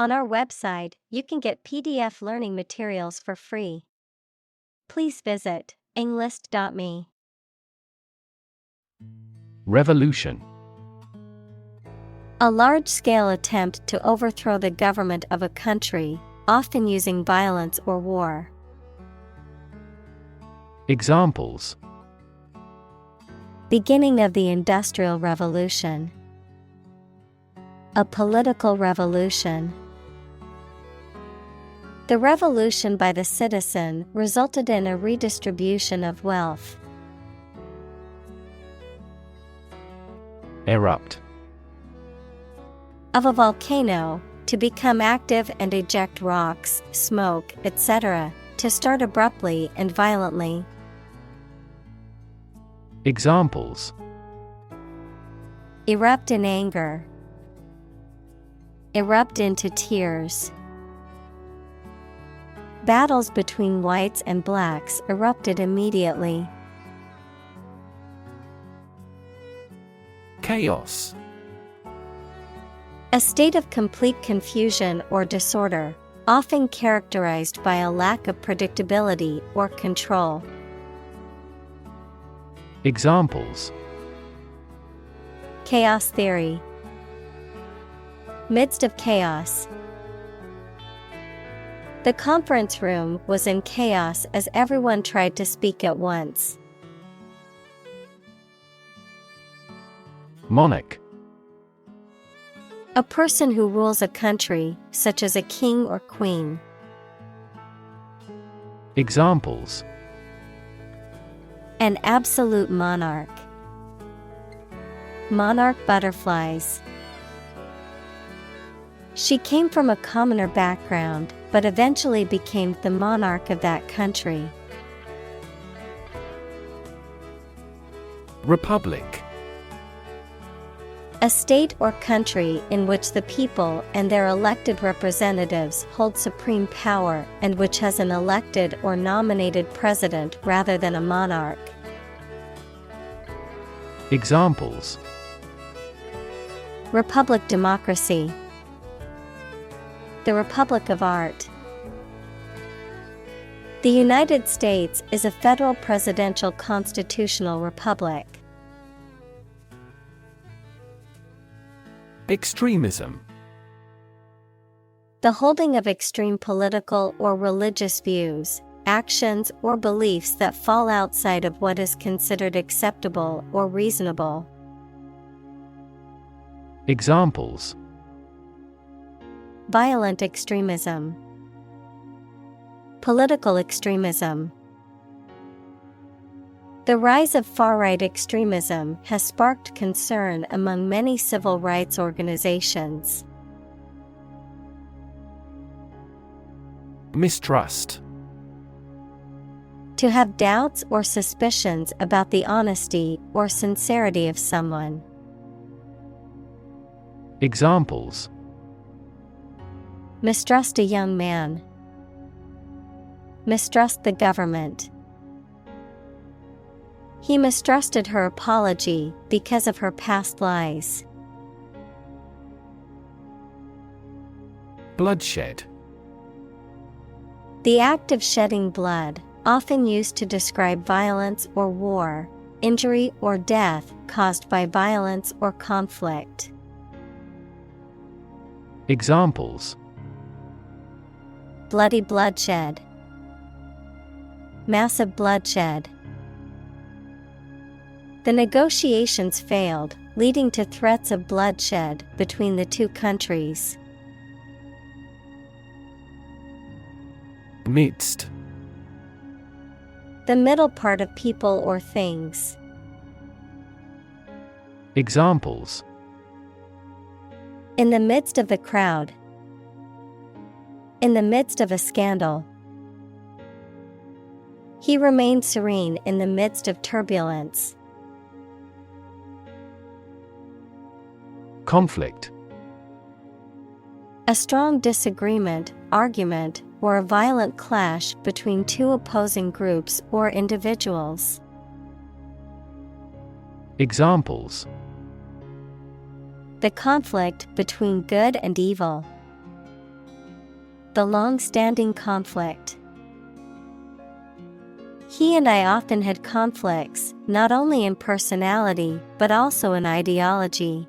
On our website, you can get PDF learning materials for free. Please visit englist.me. Revolution. A large-scale attempt to overthrow the government of a country, often using violence or war. Examples: Beginning of the Industrial Revolution. A political revolution. The revolution by the citizen resulted in a redistribution of wealth. Erupt. Of a volcano, to become active and eject rocks, smoke, etc., to start abruptly and violently. Examples: Erupt in anger. Erupt into tears. Battles between whites and blacks erupted immediately. Chaos. A state of complete confusion or disorder, often characterized by a lack of predictability or control. Examples: Chaos theory. Midst of chaos. The conference room was in chaos as everyone tried to speak at once. Monarch. A person who rules a country, such as a king or queen. Examples: An absolute monarch. Monarch butterflies. She came from a commoner background, but eventually became the monarch of that country. Republic. A state or country in which the people and their elected representatives hold supreme power and which has an elected or nominated president rather than a monarch. Examples: Republic democracy. The Republic of Art. The United States is a federal presidential constitutional republic. Extremism. The holding of extreme political or religious views, actions or beliefs that fall outside of what is considered acceptable or reasonable. Examples: Violent extremism. Political extremism. The rise of far-right extremism has sparked concern among many civil rights organizations. Mistrust. To have doubts or suspicions about the honesty or sincerity of someone. Examples: Mistrust a young man. Mistrust the government. He mistrusted her apology because of her past lies. Bloodshed. The act of shedding blood, often used to describe violence or war, injury or death caused by violence or conflict. Examples: Bloody bloodshed. Massive bloodshed. The negotiations failed, leading to threats of bloodshed between the two countries. Midst. The middle part of people or things. Examples: In the midst of the crowd. In the midst of a scandal. He remained serene in the midst of turbulence. Conflict. A strong disagreement, argument, or a violent clash between two opposing groups or individuals. Examples: The conflict between good and evil. the long-standing conflict. He and I often had conflicts, not only in personality, but also in ideology.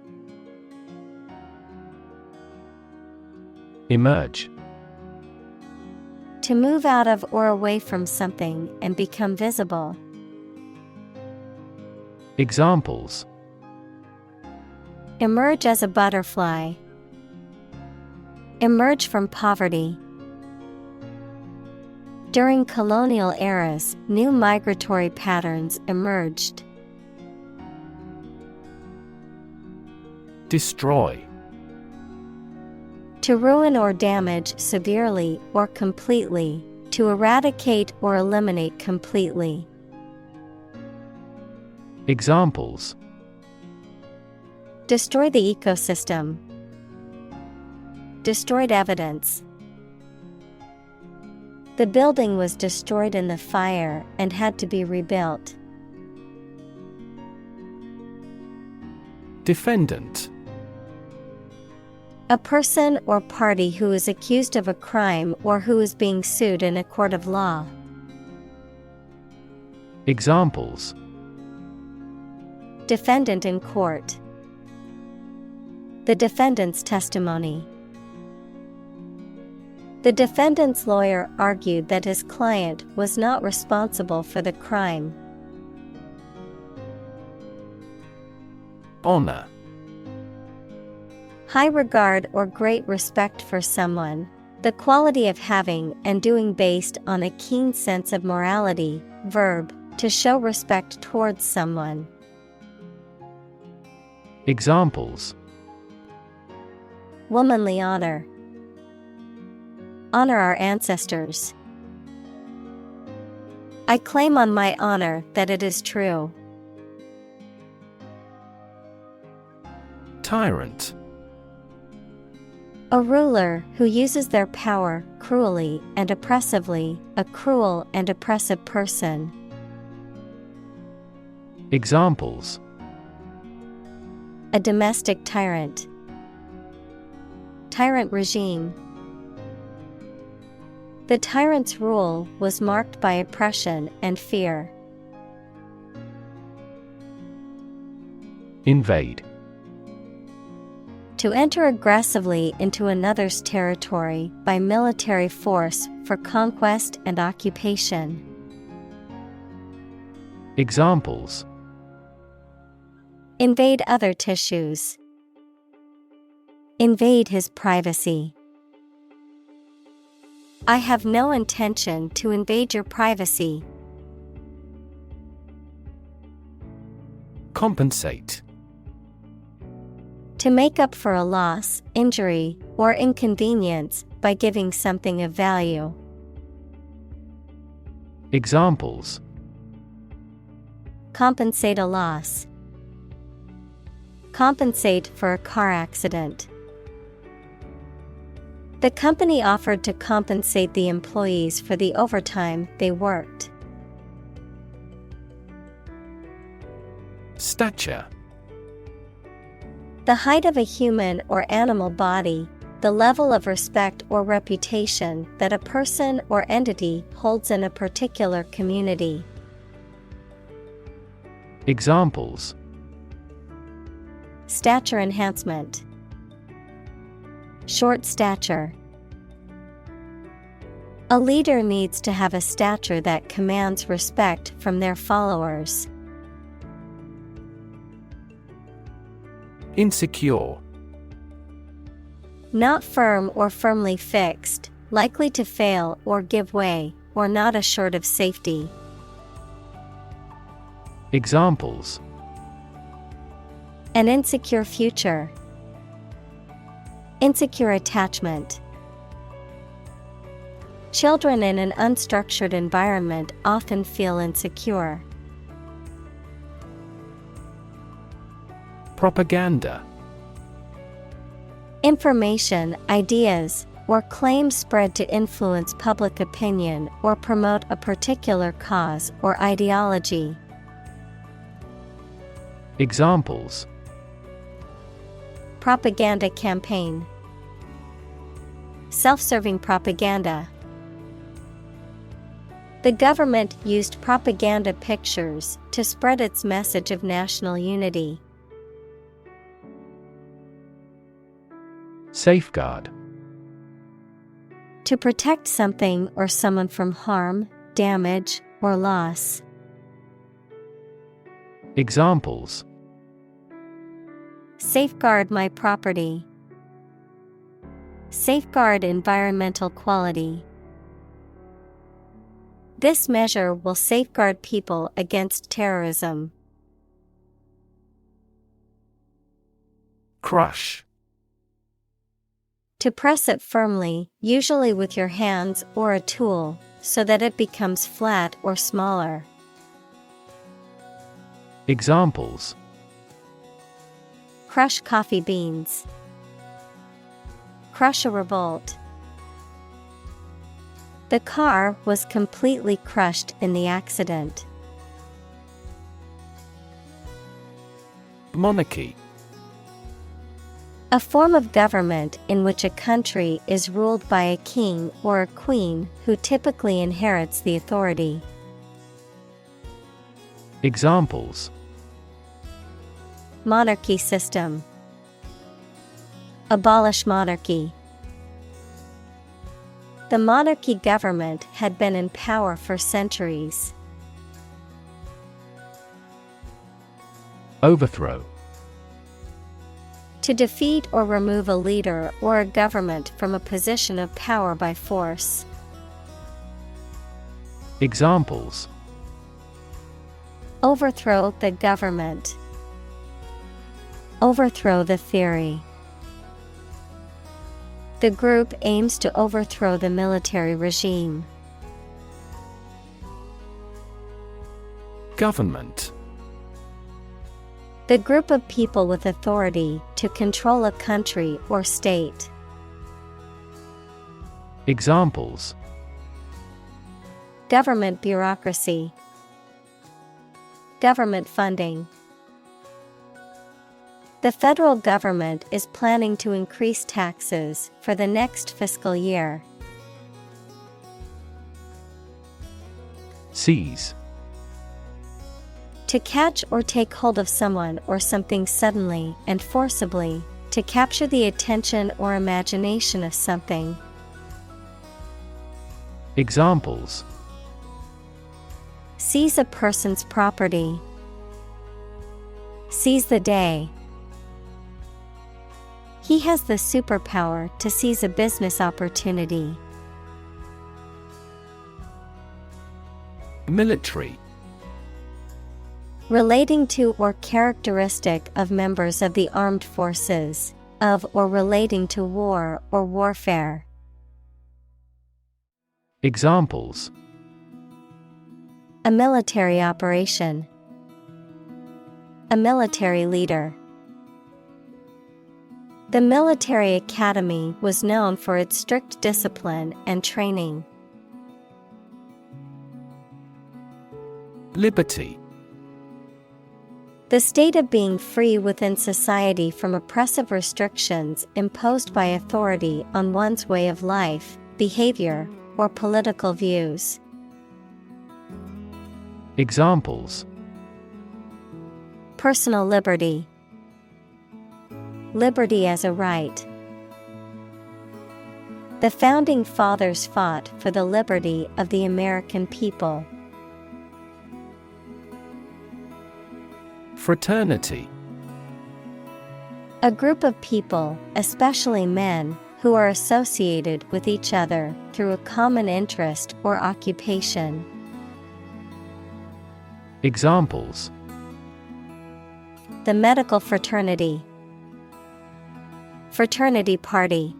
Emerge. To move out of or away from something and become visible. Examples: Emerge as a butterfly. Emerge from poverty. During colonial eras, new migratory patterns emerged. Destroy. To ruin or damage severely or completely, to eradicate or eliminate completely. Examples: Destroy the ecosystem. Destroyed evidence. The building was destroyed in the fire and had to be rebuilt. Defendant. A person or party who is accused of a crime or who is being sued in a court of law. Examples: Defendant in court. The defendant's testimony. The defendant's lawyer argued that his client was not responsible for the crime. Honor. High regard or great respect for someone, the quality of having and doing based on a keen sense of morality. Verb, to show respect towards someone. Examples: Womanly honor. Honor our ancestors. I claim on my honor that it is true. Tyrant. A ruler who uses their power cruelly and oppressively, a cruel and oppressive person. Examples: A domestic tyrant. Tyrant regime. The tyrant's rule was marked by oppression and fear. Invade. To enter aggressively into another's territory by military force for conquest and occupation. Examples: Invade other tissues. Invade his privacy. I have no intention to invade your privacy. Compensate. To make up for a loss, injury, or inconvenience by giving something of value. Examples: Compensate a loss. Compensate for a car accident. The company offered to compensate the employees for the overtime they worked. Stature. The height of a human or animal body, the level of respect or reputation that a person or entity holds in a particular community. Examples: Stature enhancement. Short stature. A leader needs to have a stature that commands respect from their followers. Insecure. Not firm or firmly fixed, likely to fail or give way, or not assured of safety. Examples: An insecure future. Insecure attachment. Children in an unstructured environment often feel insecure. Propaganda. Information, ideas, or claims spread to influence public opinion or promote a particular cause or ideology. Examples: Propaganda campaign. Self-serving propaganda. The government used propaganda pictures to spread its message of national unity. Safeguard. To protect something or someone from harm, damage, or loss. Examples: Safeguard my property. Safeguard environmental quality. This measure will safeguard people against terrorism. Crush. To press it firmly, usually with your hands or a tool, so that it becomes flat or smaller. Examples: Crush coffee beans. Crush a revolt. The car was completely crushed in the accident. Monarchy. A form of government in which a country is ruled by a king or a queen who typically inherits the authority. Examples: Monarchy system. Abolish monarchy. The monarchy government had been in power for centuries. Overthrow. To defeat or remove a leader or a government from a position of power by force. Examples: Overthrow the government. Overthrow the theory. The group aims to overthrow the military regime. Government. The group of people with authority to control a country or state. Examples: Government bureaucracy. Government funding. The federal government is planning to increase taxes for the next fiscal year. Seize. To catch or take hold of someone or something suddenly and forcibly, to capture the attention or imagination of something. Examples: Seize a person's property. Seize the day. He has the superpower to seize a business opportunity. Military. Relating to or characteristic of members of the armed forces, of or relating to war or warfare. Examples: A military operation. A military leader. The military academy was known for its strict discipline and training. Liberty. The state of being free within society from oppressive restrictions imposed by authority on one's way of life, behavior, or political views. Examples: Personal liberty. Liberty as a right. The founding fathers fought for the liberty of the American people. Fraternity. A group of people, especially men, who are associated with each other through a common interest or occupation. Examples: The medical fraternity. Fraternity party.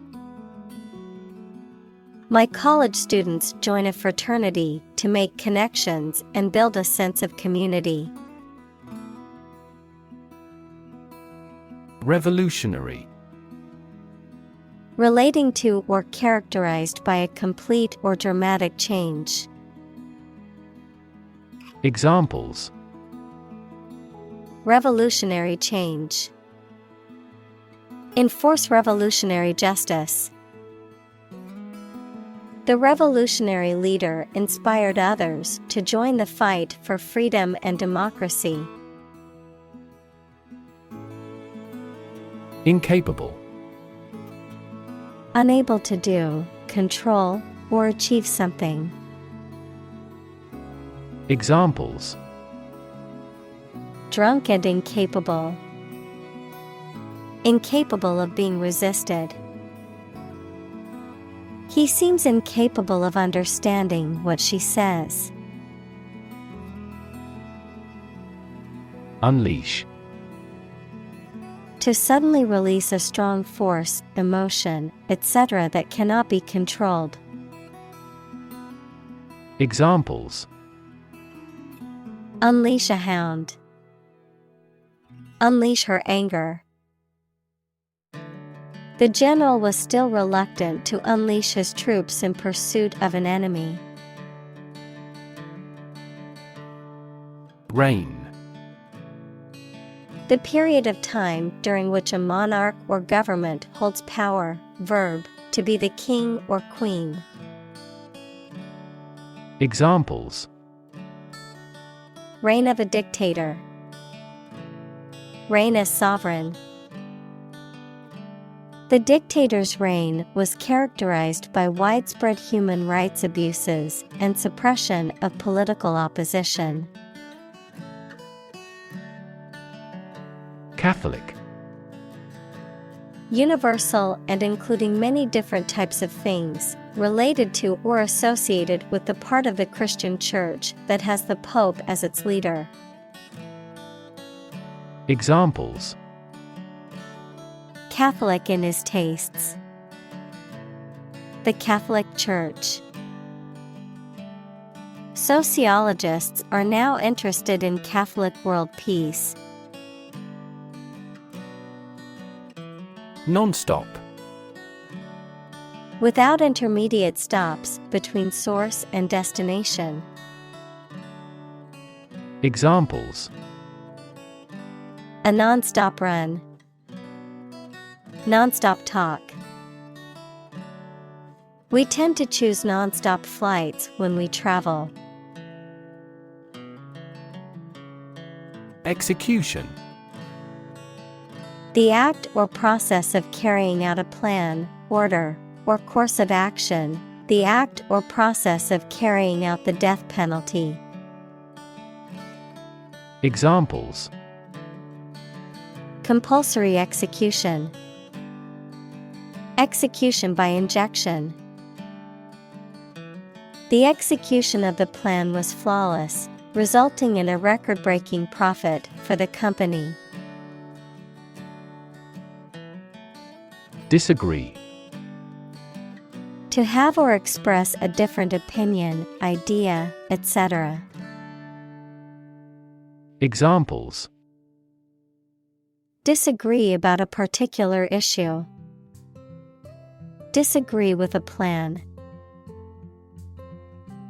My college students join a fraternity to make connections and build a sense of community. Revolutionary. Relating to or characterized by a complete or dramatic change. Examples: Revolutionary change. Enforce revolutionary justice. The revolutionary leader inspired others to join the fight for freedom and democracy. Incapable. Unable to do, control, or achieve something. Examples: Drunk and incapable. Incapable of being resisted. He seems incapable of understanding what she says. Unleash. To suddenly release a strong force, emotion, etc. that cannot be controlled. Examples: Unleash a hound. Unleash her anger. The general was still reluctant to unleash his troops in pursuit of an enemy. Reign. The period of time during which a monarch or government holds power. Verb, to be the king or queen. Examples: Reign of a dictator. Reign as sovereign. The dictator's reign was characterized by widespread human rights abuses and suppression of political opposition. Catholic. Universal and including many different types of things, related to or associated with the part of the Christian Church that has the Pope as its leader. Examples: Catholic in his tastes. The Catholic Church. Sociologists are now interested in Catholic world peace. Non-stop. Without intermediate stops between source and destination. Examples: A non-stop run. Non-stop talk. We tend to choose non-stop flights when we travel. Execution. The act or process of carrying out a plan, order, or course of action. The act or process of carrying out the death penalty. Examples: Compulsory execution. Execution by injection. The execution of the plan was flawless, resulting in a record-breaking profit for the company. Disagree. To have or express a different opinion, idea, etc. Examples: Disagree about a particular issue. Disagree with a plan.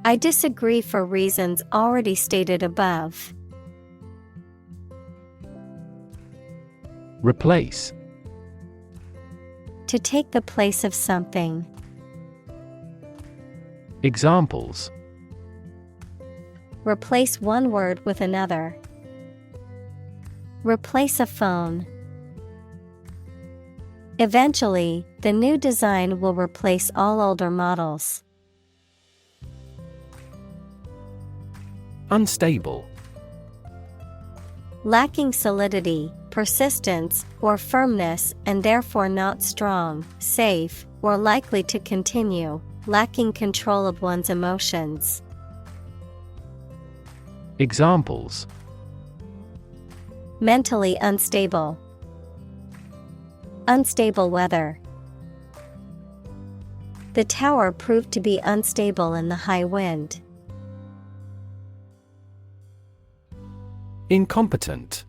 I disagree for reasons already stated above. Replace. To take the place of something. Examples: Replace one word with another. Replace a phone. Eventually, the new design will replace all older models. Unstable. Lacking solidity, persistence, or firmness and therefore not strong, safe, or likely to continue, lacking control of one's emotions. Examples: Mentally unstable. Unstable weather. The tower proved to be unstable in the high wind. Incompetent.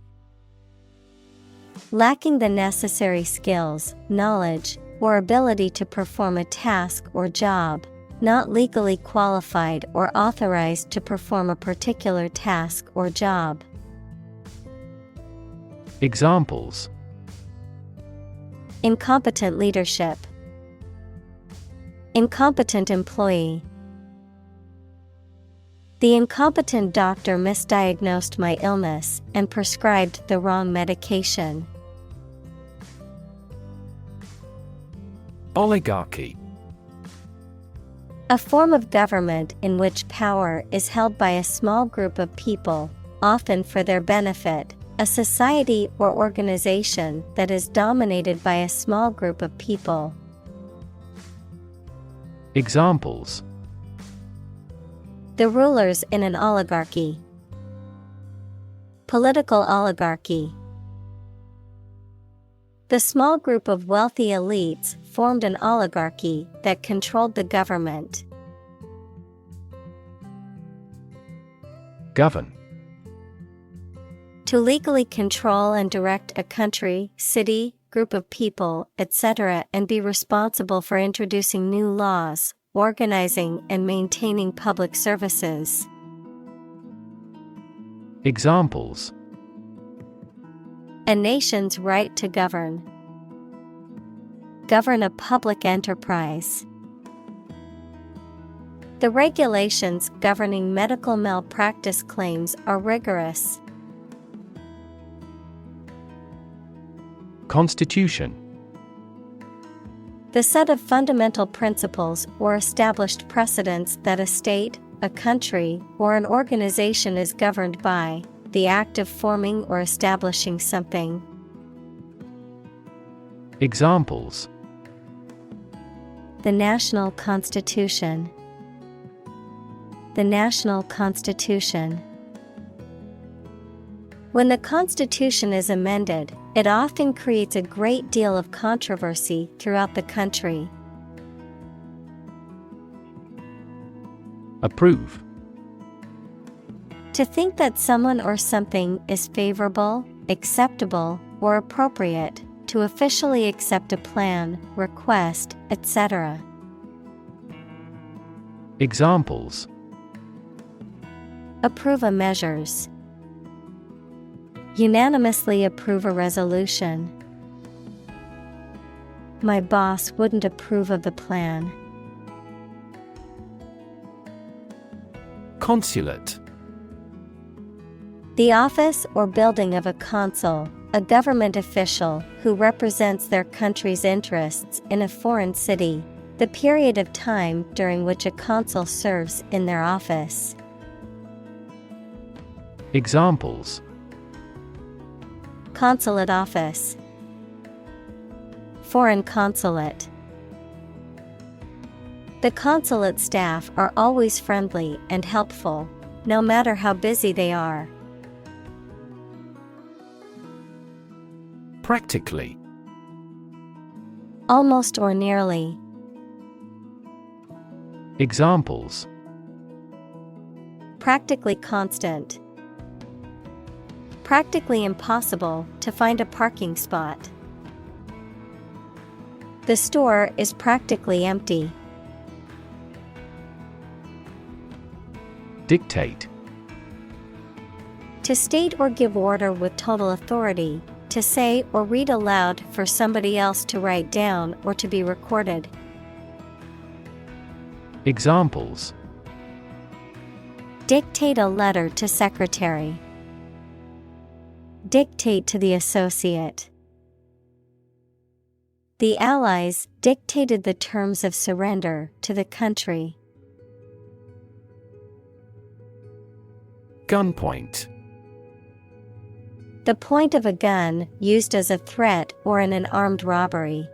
Lacking the necessary skills, knowledge, or ability to perform a task or job, not legally qualified or authorized to perform a particular task or job. Examples: Incompetent leadership. Incompetent employee. The incompetent doctor misdiagnosed my illness and prescribed the wrong medication. Oligarchy. A form of government in which power is held by a small group of people, often for their benefit, a society or organization that is dominated by a small group of people. Examples: The rulers in an oligarchy. Political oligarchy. The small group of wealthy elites formed an oligarchy that controlled the government. Govern. To legally control and direct a country, city, group of people, etc., and be responsible for introducing new laws, organizing and maintaining public services. Examples: A nation's right to govern. Govern a public enterprise. The regulations governing medical malpractice claims are rigorous. Constitution. The set of fundamental principles or established precedents that a state, a country, or an organization is governed by, the act of forming or establishing something. Examples: The national constitution. The national constitution. When the Constitution is amended, it often creates a great deal of controversy throughout the country. Approve. To think that someone or something is favorable, acceptable, or appropriate, to officially accept a plan, request, etc. Examples: Approve a measures. Unanimously approve a resolution. My boss wouldn't approve of the plan. Consulate. The office or building of a consul, a government official who represents their country's interests in a foreign city, the period of time during which a consul serves in their office. Examples: Consulate office. Foreign consulate. The consulate staff are always friendly and helpful, no matter how busy they are. Practically. Almost or nearly. Examples: Practically constant. Practically impossible to find a parking spot. The store is practically empty. Dictate. To state or give order with total authority, to say or read aloud for somebody else to write down or to be recorded. Examples: Dictate a letter to secretary. Dictate to the associate. The Allies dictated the terms of surrender to the country. Gunpoint. The point of a gun used as a threat or in an armed robbery.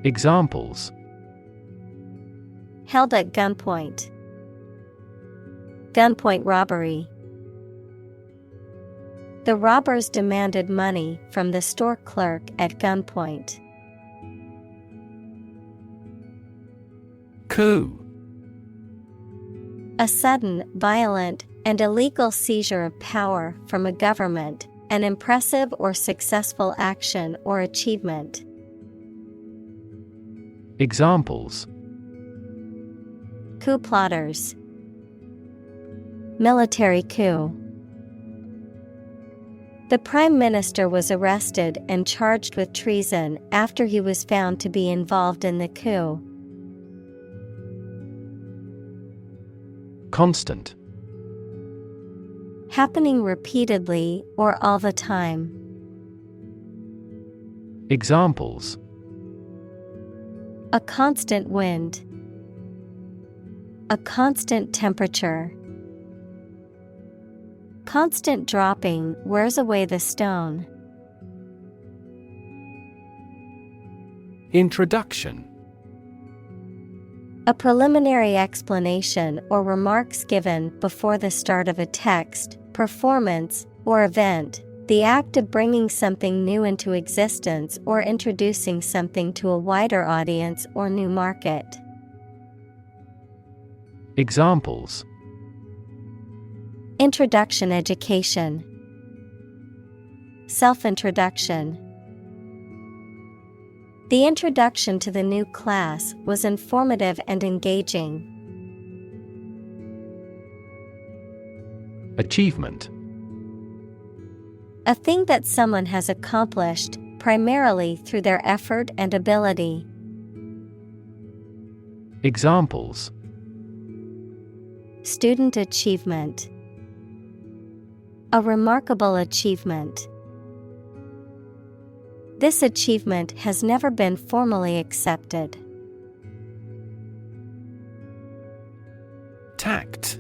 Examples: Held at gunpoint. Gunpoint robbery. The robbers demanded money from the store clerk at gunpoint. Coup. A sudden, violent, and illegal seizure of power from a government, an impressive or successful action or achievement. Examples: Coup plotters. Military coup. The Prime Minister was arrested and charged with treason after he was found to be involved in the coup. Constant. Happening repeatedly or all the time. Examples: A constant wind. A constant temperature. Constant dropping wears away the stone. Introduction. A preliminary explanation or remarks given before the start of a text, performance, or event, the act of bringing something new into existence or introducing something to a wider audience or new market. Examples: Introduction education. Self-introduction. The introduction to the new class was informative and engaging. Achievement. A thing that someone has accomplished, primarily through their effort and ability. Examples: Student achievement. A remarkable achievement. This achievement has never been formally accepted. Tact.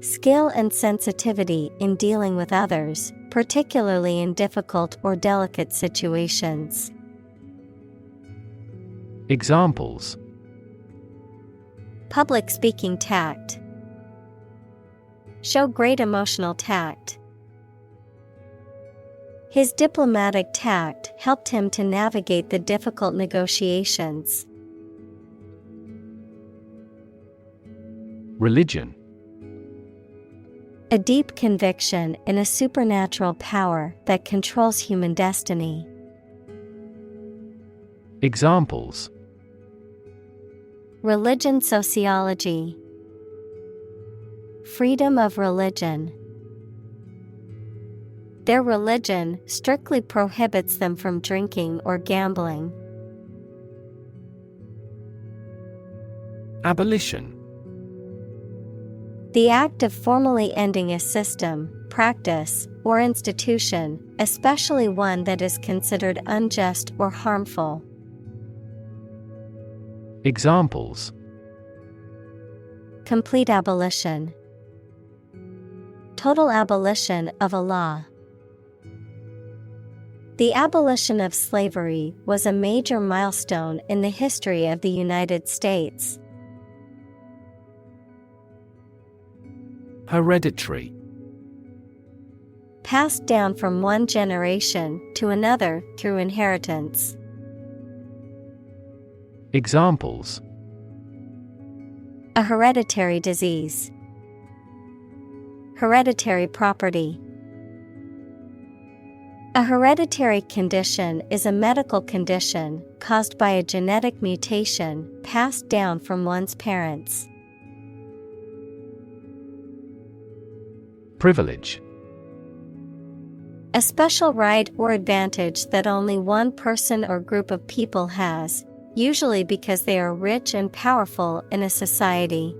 Skill and sensitivity in dealing with others, particularly in difficult or delicate situations. Examples: Public speaking tact. Show great emotional tact. His diplomatic tact helped him to navigate the difficult negotiations. Religion. A deep conviction in a supernatural power that controls human destiny. Examples: Religion sociology. Freedom of religion. Their religion strictly prohibits them from drinking or gambling. Abolition. The act of formally ending a system, practice, or institution, especially one that is considered unjust or harmful. Examples: Complete abolition. Total abolition of a law. The abolition of slavery was a major milestone in the history of the United States. Hereditary. Passed down from one generation to another through inheritance. Examples: A hereditary disease. Hereditary property. A hereditary condition is a medical condition caused by a genetic mutation passed down from one's parents. Privilege. A special right or advantage that only one person or group of people has, usually because they are rich and powerful in a society.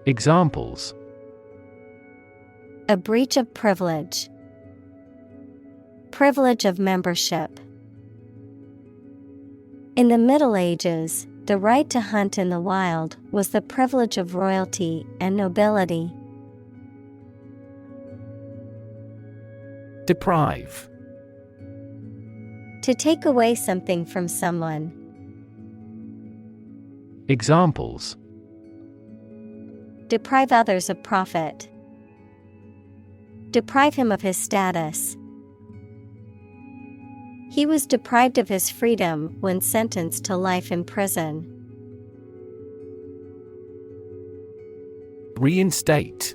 Examples: A breach of privilege. Privilege of membership. In the Middle Ages, the right to hunt in the wild was the privilege of royalty and nobility. Deprive. To take away something from someone. Examples: Deprive others of profit. Deprive him of his status. He was deprived of his freedom when sentenced to life in prison. Reinstate.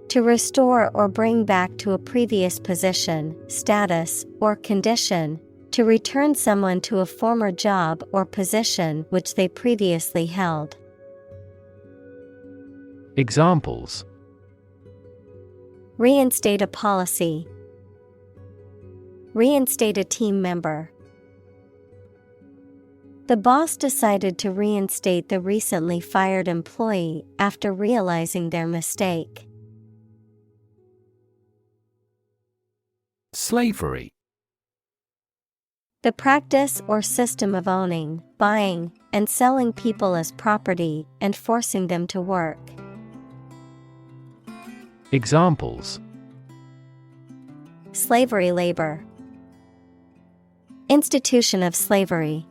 To restore or bring back to a previous position, status, or condition. To return someone to a former job or position which they previously held. Examples: Reinstate a policy. Reinstate a team member. The boss decided to reinstate the recently fired employee after realizing their mistake. Slavery. The practice or system of owning, buying, and selling people as property and forcing them to work. Examples: slavery labor, institution of slavery.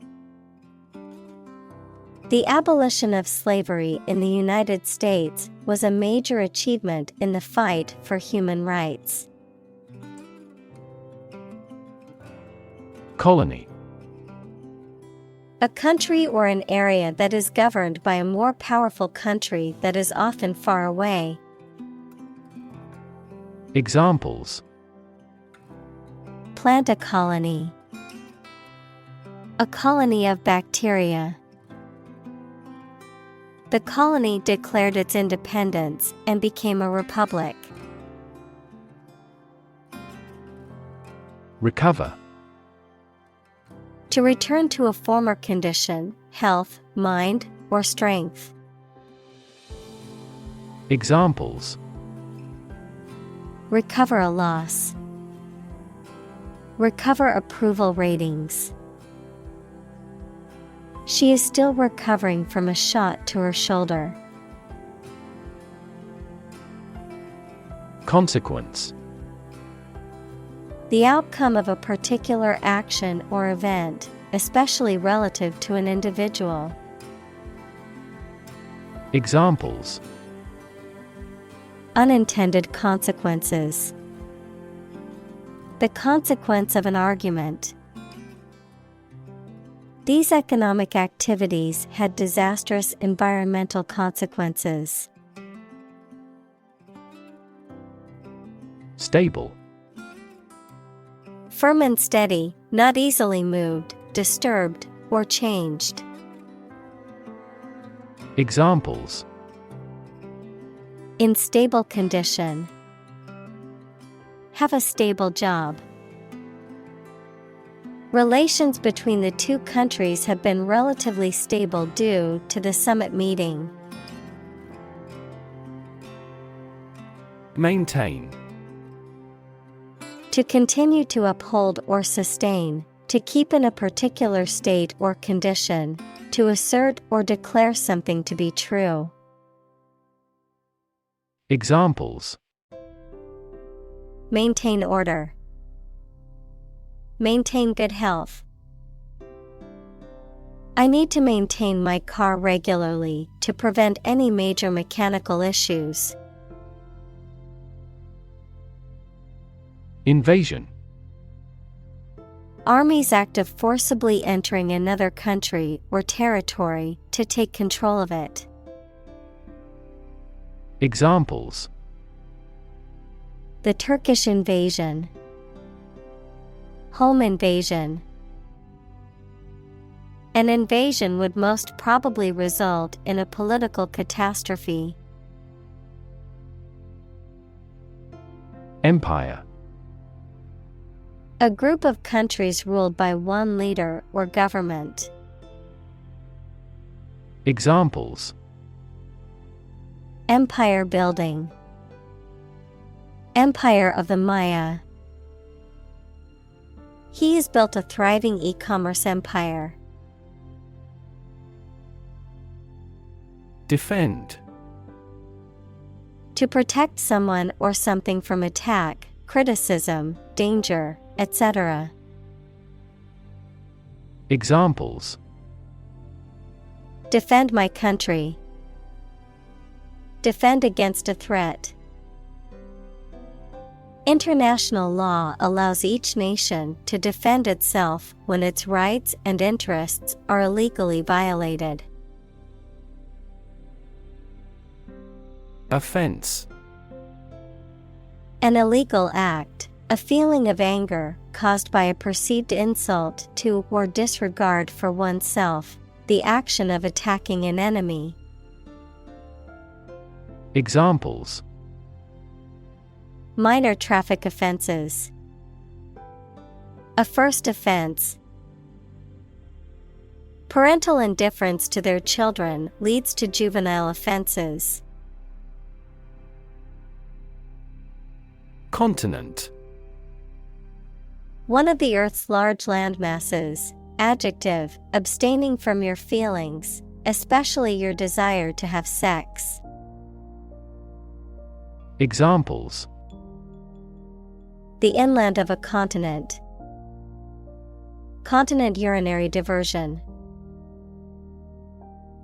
The abolition of slavery in the United States was a major achievement in the fight for human rights. Colony. A country or an area that is governed by a more powerful country that is often far away. Examples: plant a colony, a colony of bacteria. The colony declared its independence and became a republic. Recover. To return to a former condition, health, mind, or strength. Examples: recover a loss, recover approval ratings. She is still recovering from a shot to her shoulder. Consequence. The outcome of a particular action or event, especially relative to an individual. Examples: unintended consequences. The consequence of an argument. These economic activities had disastrous environmental consequences. Stable. Firm and steady, not easily moved, disturbed, or changed. Examples: in stable condition. Have a stable job. Relations between the two countries have been relatively stable due to the summit meeting. Maintain. To continue to uphold or sustain, to keep in a particular state or condition, to assert or declare something to be true. Examples: maintain order. Maintain good health. I need to maintain my car regularly to prevent any major mechanical issues. Invasion. Armies act of forcibly entering another country or territory to take control of it. Examples: the Turkish invasion. Home invasion. An invasion would most probably result in a political catastrophe. Empire. A group of countries ruled by one leader or government. Examples: empire building. Empire of the Maya. He has built a thriving e-commerce empire. Defend. To protect someone or something from attack, criticism, danger, etc. Examples: defend my country. Defend against a threat. International law allows each nation to defend itself when its rights and interests are illegally violated. Offense. An illegal act, a feeling of anger caused by a perceived insult to or disregard for oneself, the action of attacking an enemy. Minor traffic offenses. A first offense. Parental indifference to their children leads to juvenile offenses. Continent. One of the Earth's large landmasses. Adjective, abstaining from your feelings, especially your desire to have sex. Examples: The inland of a continent. Continent urinary diversion.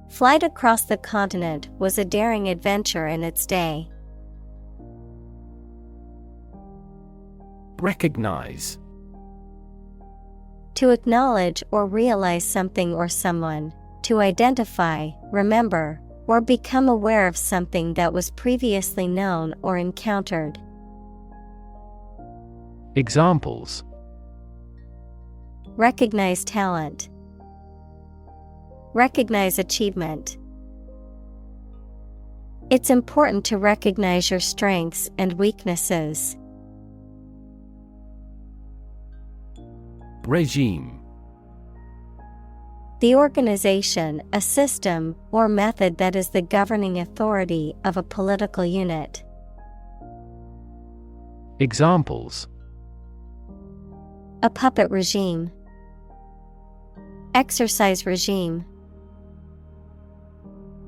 Flight across the continent was a daring adventure in its day. Recognize. To acknowledge or realize something or someone, to identify, remember, or become aware of something that was previously known or encountered. Examples: Recognize talent. Recognize achievement. It's important to recognize your strengths and weaknesses. Regime. The organization, a system, or method that is the governing authority of a political unit. Examples: A puppet regime. Exercise regime.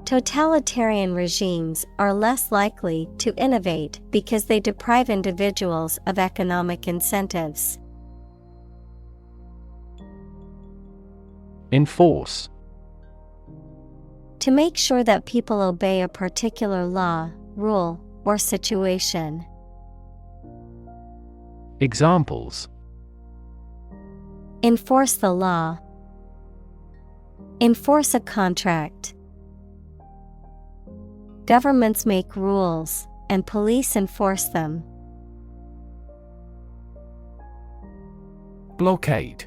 Totalitarian regimes are less likely to innovate because they deprive individuals of economic incentives. Enforce. To make sure that people obey a particular law, rule, or situation. Examples: Enforce the law. Enforce a contract. Governments make rules, and police enforce them. Blockade.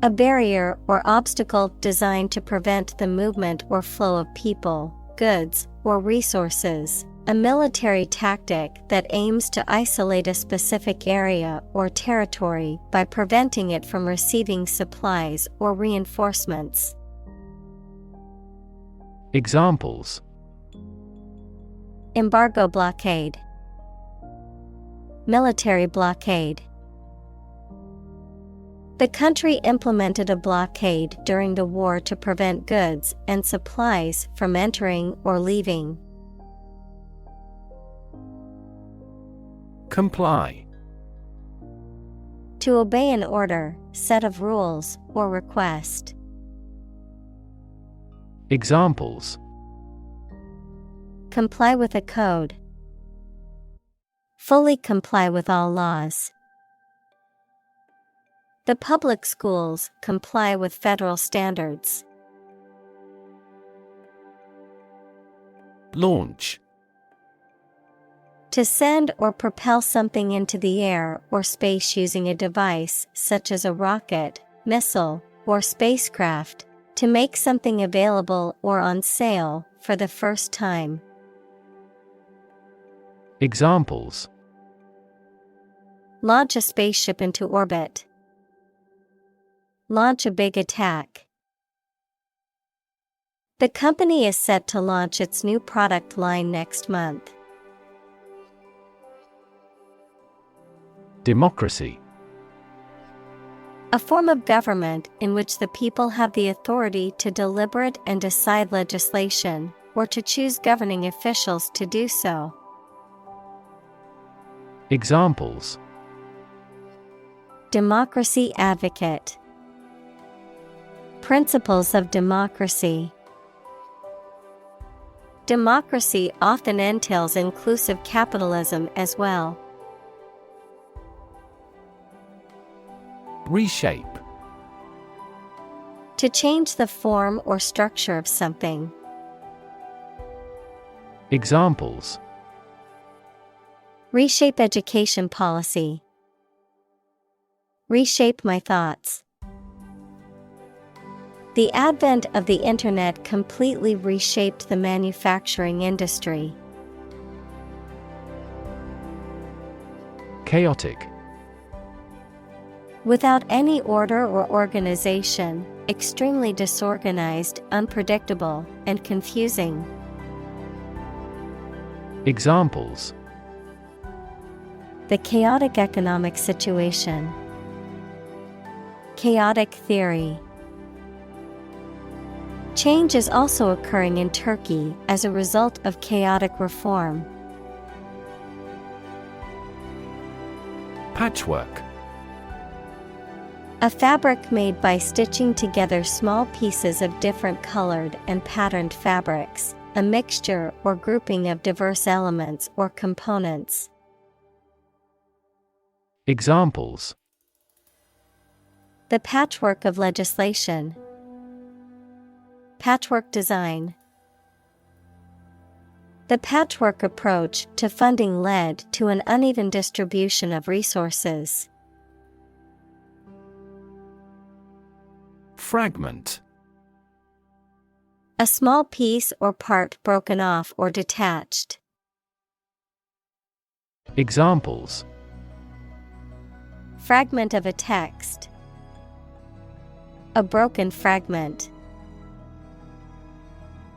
A barrier or obstacle designed to prevent the movement or flow of people, goods, or resources. A military tactic that aims to isolate a specific area or territory by preventing it from receiving supplies or reinforcements. Examples: Embargo blockade. Military blockade. The country implemented a blockade during the war to prevent goods and supplies from entering or leaving. Comply. To obey an order, set of rules, or request. Examples: Comply with a code. Fully comply with all laws. The public schools comply with federal standards. Launch. To send or propel something into the air or space using a device such as a rocket, missile, or spacecraft. To make something available or on sale for the first time. Examples: Launch a spaceship into orbit. Launch a big attack. The company is set to launch its new product line next month. Democracy. A form of government in which the people have the authority to deliberate and decide legislation, or to choose governing officials to do so. Examples: Democracy advocate. Principles of democracy. Democracy often entails inclusive capitalism as well. Reshape. To change the form or structure of something. Examples: Reshape education policy. Reshape my thoughts. The advent of the internet completely reshaped the manufacturing industry. Chaotic. Without any order or organization, extremely disorganized, unpredictable, and confusing. Examples: The chaotic economic situation. Chaotic theory. Change is also occurring in Turkey as a result of chaotic reform. Patchwork. A fabric made by stitching together small pieces of different colored and patterned fabrics, a mixture or grouping of diverse elements or components. Examples: The patchwork of legislation. Patchwork design. The patchwork approach to funding led to an uneven distribution of resources. Fragment. A small piece or part broken off or detached. Examples: Fragment of a text. A broken fragment.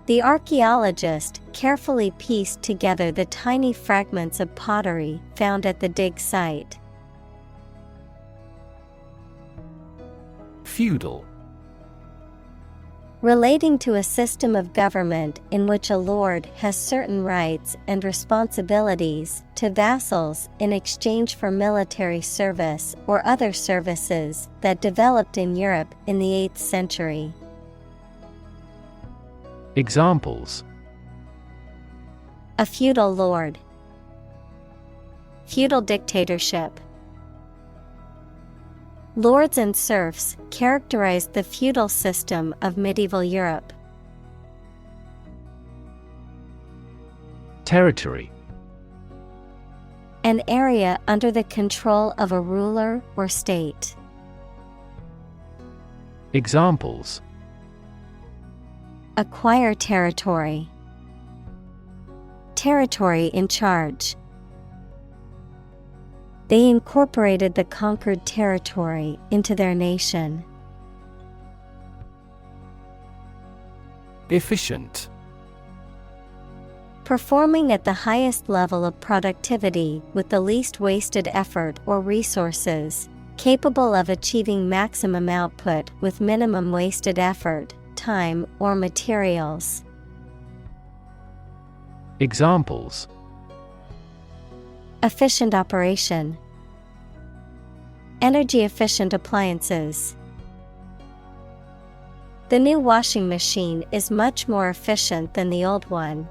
The archaeologist carefully pieced together the tiny fragments of pottery found at the dig site. Feudal. Relating to a system of government in which a lord has certain rights and responsibilities to vassals in exchange for military service or other services that developed in Europe in the 8th century. Examples: A feudal lord. Feudal dictatorship. Lords and serfs characterized the feudal system of medieval Europe. Territory. An area under the control of a ruler or state. Examples: Acquire territory. Territory in charge. They incorporated the conquered territory into their nation. Efficient. Performing at the highest level of productivity with the least wasted effort or resources, capable of achieving maximum output with minimum wasted effort, time, or materials. Examples: Efficient operation. Energy efficient appliances. The new washing machine is much more efficient than the old one.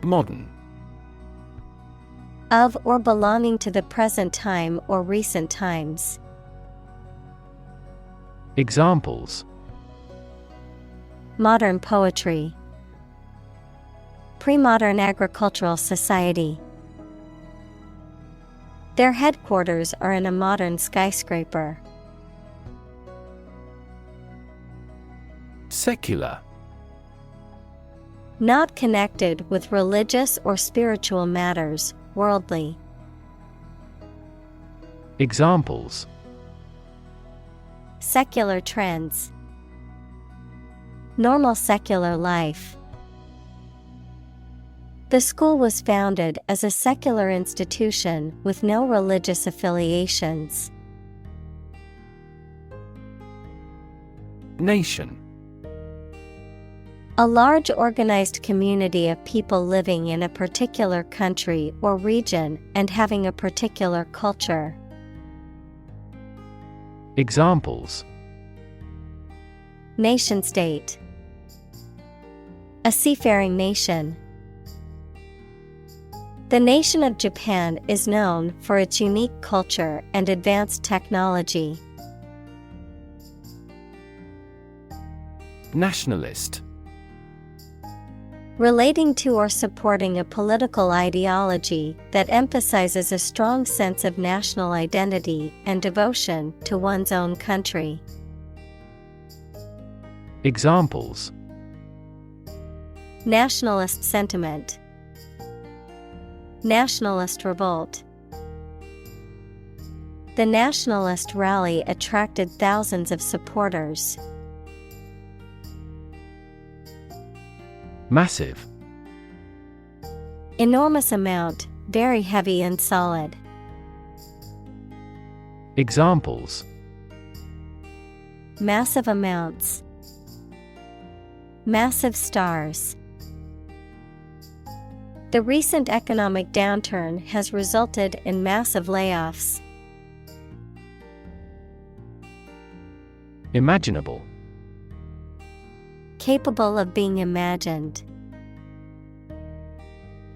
Modern. Of or belonging to the present time or recent times. Examples: Modern poetry. Pre-modern agricultural society. Their headquarters are in a modern skyscraper. Secular. Not connected with religious or spiritual matters, worldly. Examples: Secular trends. Normal secular life. The school was founded as a secular institution with no religious affiliations. Nation. A large organized community of people living in a particular country or region and having a particular culture. Examples: Nation state. A seafaring nation. The nation of Japan is known for its unique culture and advanced technology. Nationalist. Relating to or supporting a political ideology that emphasizes a strong sense of national identity and devotion to one's own country. Examples: Nationalist sentiment. Nationalist revolt. The nationalist rally attracted thousands of supporters. Massive. Enormous amount, very heavy and solid. Examples: Massive amounts. Massive stars. The recent economic downturn has resulted in massive layoffs. Imaginable. Capable of being imagined.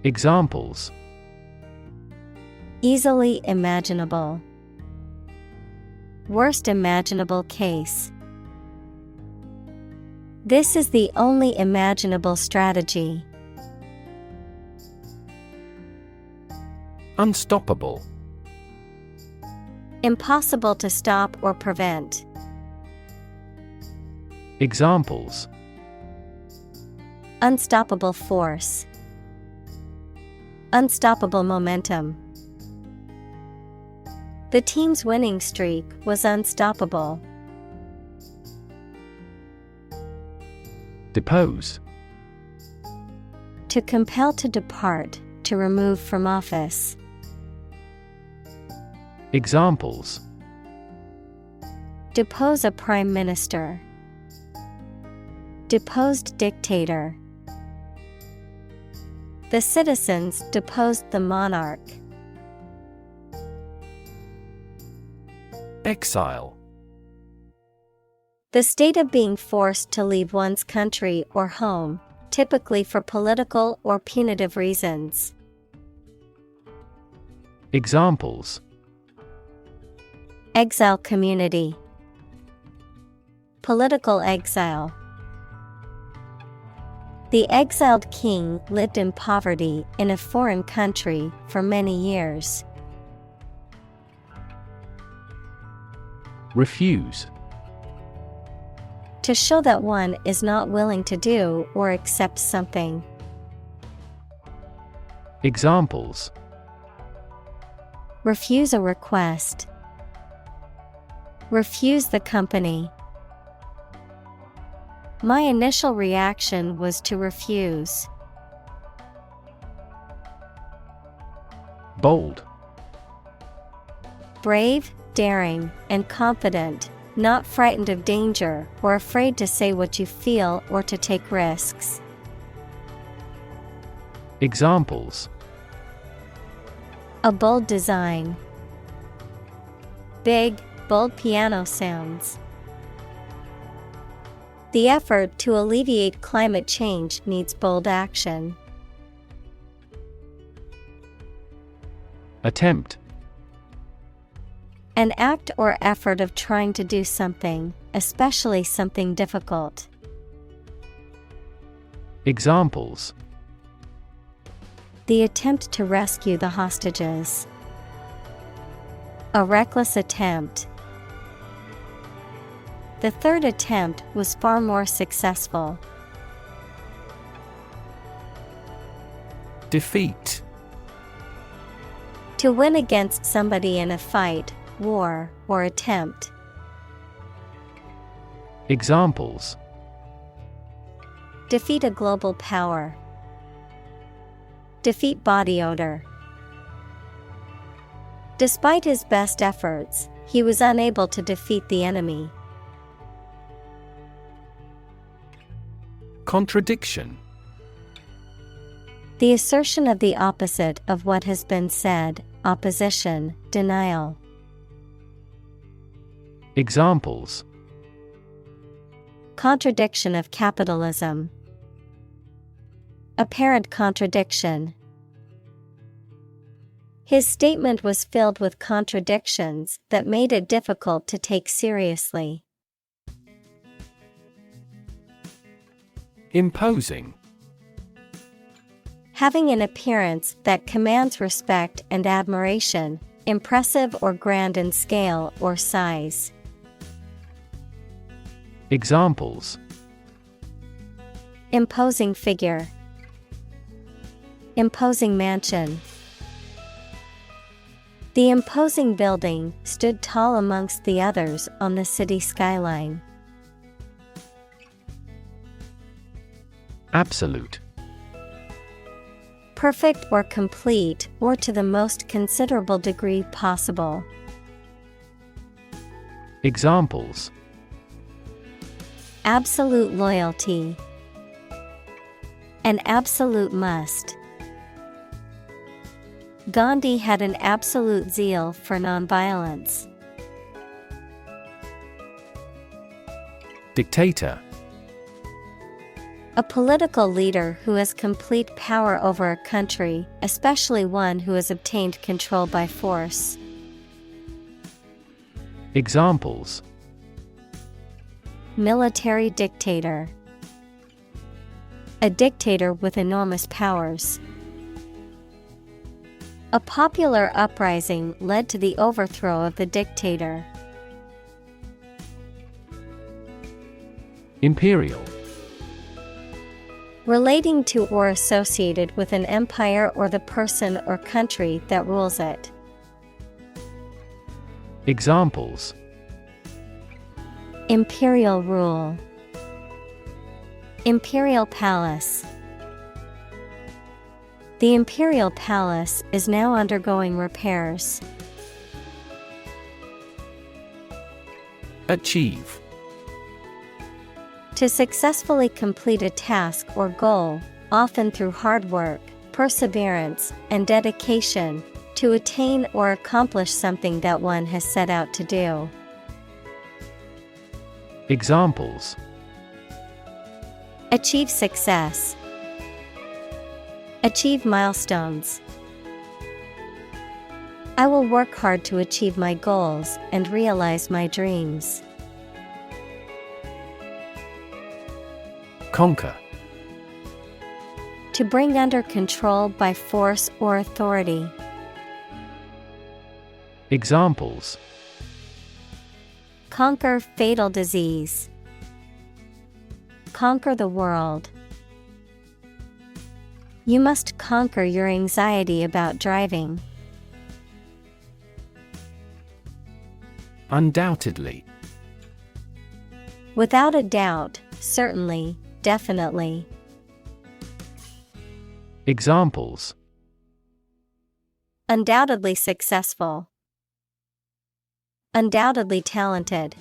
Examples: Easily imaginable. Worst imaginable case. This is the only imaginable strategy. Unstoppable. Impossible to stop or prevent. Examples: Unstoppable force. Unstoppable momentum. The team's winning streak was unstoppable. Depose. To compel to depart, to remove from office. Examples: Depose a prime minister. Deposed dictator. The citizens deposed the monarch. Exile. The state of being forced to leave one's country or home, typically for political or punitive reasons. Examples: Exile community. Political exile. The exiled king lived in poverty in a foreign country for many years. Refuse. To show that one is not willing to do or accept something. Examples: Refuse a request. Refuse the company. My initial reaction was to refuse. Bold. Brave, daring, and confident, not frightened of danger or afraid to say what you feel or to take risks. Examples: A bold design. Big, bold piano sounds. The effort to alleviate climate change needs bold action. Attempt. An act or effort of trying to do something, especially something difficult. Examples: The attempt to rescue the hostages. A reckless attempt. The third attempt was far more successful. Defeat. To win against somebody in a fight, war, or attempt. Examples: Defeat a global power. Defeat body odor. Despite his best efforts, he was unable to defeat the enemy. Contradiction. The assertion of the opposite of what has been said, opposition, denial. Examples: Contradiction of capitalism. Apparent contradiction. His statement was filled with contradictions that made it difficult to take seriously. Imposing. Having an appearance that commands respect and admiration, impressive or grand in scale or size. Examples: Imposing figure. Imposing mansion. The imposing building stood tall amongst the others on the city skyline. Absolute. Perfect or complete, or to the most considerable degree possible. Examples: absolute loyalty, an absolute must. Gandhi had an absolute zeal for nonviolence. Dictator. A political leader who has complete power over a country, especially one who has obtained control by force. Examples: military dictator, a dictator with enormous powers. A popular uprising led to the overthrow of the dictator. Imperial. Relating to or associated with an empire or the person or country that rules it. Examples: imperial rule, imperial palace. The imperial palace is now undergoing repairs. Achieve. To successfully complete a task or goal, often through hard work, perseverance, and dedication, to attain or accomplish something that one has set out to do. Examples: achieve success, achieve milestones. I will work hard to achieve my goals and realize my dreams. Conquer. To bring under control by force or authority. Examples: conquer fatal disease, conquer the world. You must conquer your anxiety about driving. Undoubtedly. Without a doubt, certainly, definitely. Examples: undoubtedly successful, undoubtedly talented.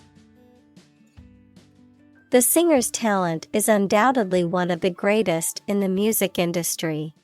The singer's talent is undoubtedly one of the greatest in the music industry.